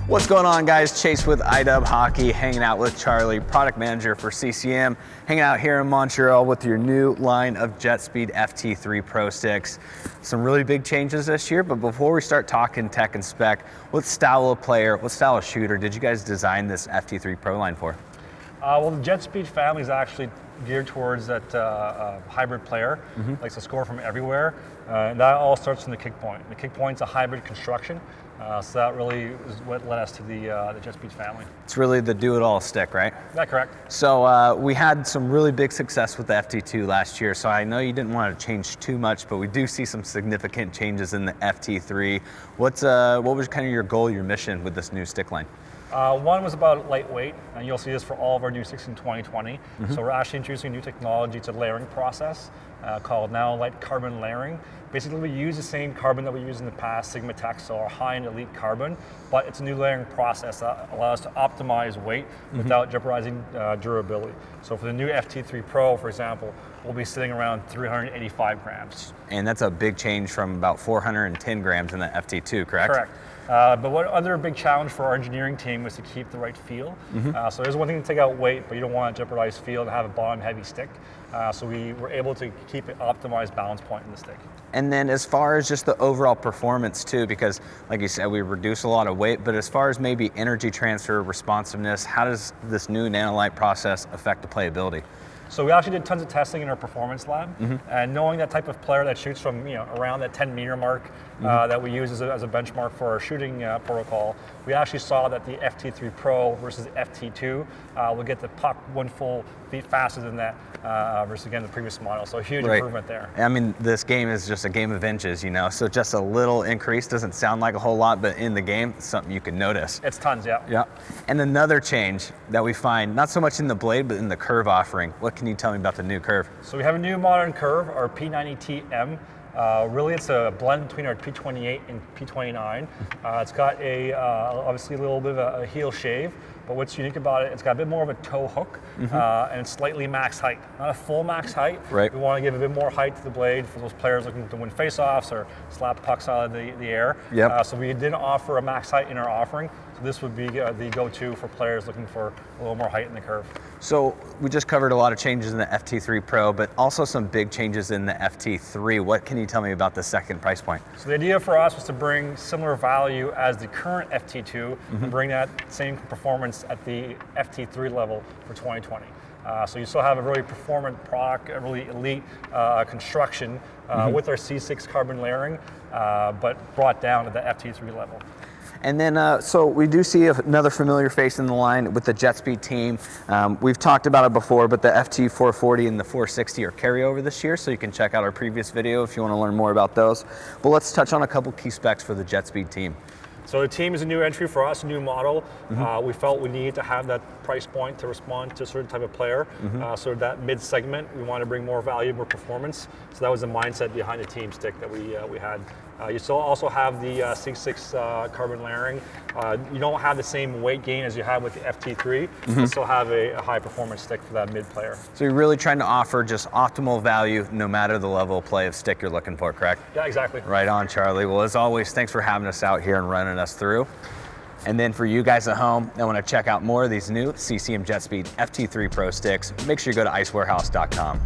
What's going on, guys? Chase with iDub Hockey, hanging out with Charlie, product manager for CCM, hanging out here in Montreal with your new line of JetSpeed FT3 Pro sticks. Some really big changes this year, but before we start talking tech and spec, what style of player, what style of shooter did you guys design this FT3 Pro line for? Well, the JetSpeed family is actually geared towards that hybrid player, likes to score from everywhere. And that all starts from the kick point. The kick point's a hybrid construction, so that really is what led us to the JetSpeed family. It's really the do-it-all stick, right? That's correct. So we had some really big success with the FT2 last year, so I know you didn't want to change too much, but we do see some significant changes in the FT3. What was kind of your goal, your mission with this new stick line? One was about lightweight, and you'll see this for all of our new sticks in 2020. So we're actually introducing a new technology. It's a layering process called NanoLite Carbon Layering. Basically, we use the same carbon that we used in the past, Sigma Tech, so our high-end elite carbon, but it's a new layering process that allows us to optimize weight without jeopardizing durability. So for the new FT3 Pro, for example, we'll be sitting around 385 grams. And that's a big change from about 410 grams in the FT2, correct? Correct. But one other big challenge for our engineering team was to keep the right feel. So there's one thing to take out weight, but you don't want to jeopardize feel and have a bottom-heavy stick. So we were able to keep an optimized balance point in the stick. And then as far as just the overall performance too, because like you said, we reduce a lot of weight, but as far as maybe energy transfer, responsiveness, how does this new NanoLite process affect the playability? So we actually did tons of testing in our performance lab, and knowing that type of player that shoots from around that 10-meter mark that we use as a benchmark for our shooting protocol, we actually saw that the FT3 Pro versus FT2 will get the puck 1 full feet faster than that versus again the previous model. So a huge improvement there. I mean, this game is just a game of inches, so just a little increase doesn't sound like a whole lot, but in the game, it's something you can notice. It's tons, yeah. Yeah. And another change that we find, not so much in the blade, but in the curve offering. What can you tell me about the new curve? So we have a new modern curve, our P90TM. Really, it's a blend between our P28 and P29. It's got obviously a little bit of a heel shave, but what's unique about it, it's got a bit more of a toe hook, and it's slightly max height. Not a full max height. Right. We want to give a bit more height to the blade for those players looking to win face-offs or slap pucks out of the air. Yep. So we didn't offer a max height in our offering. So this would be the go-to for players looking for a little more height in the curve. So we just covered a lot of changes in the FT3 Pro, but also some big changes in the FT3. What can you tell me about the second price point? So the idea for us was to bring similar value as the current FT2 and bring that same performance at the FT3 level for 2020. So you still have a really performant product, a really elite construction with our C6 carbon layering, but brought down to the FT3 level. And then, so we do see another familiar face in the line with the JetSpeed team. We've talked about it before, but the FT440 and the 460 are carryover this year, so you can check out our previous video if you want to learn more about those. But let's touch on a couple key specs for the JetSpeed team. So the team is a new entry for us, a new model. We felt we needed to have that price point to respond to a certain type of player. So that mid-segment, we want to bring more value, more performance. So that was the mindset behind the team stick that we had. You still also have the C6 carbon layering. You don't have the same weight gain as you have with the FT3, but still have a high performance stick for that mid player. So you're really trying to offer just optimal value no matter the level of play of stick you're looking for, correct? Yeah, exactly. Right on, Charlie. Well, as always, thanks for having us out here and running us through. And then for you guys at home that want to check out more of these new CCM JetSpeed FT3 Pro sticks, make sure you go to icewarehouse.com.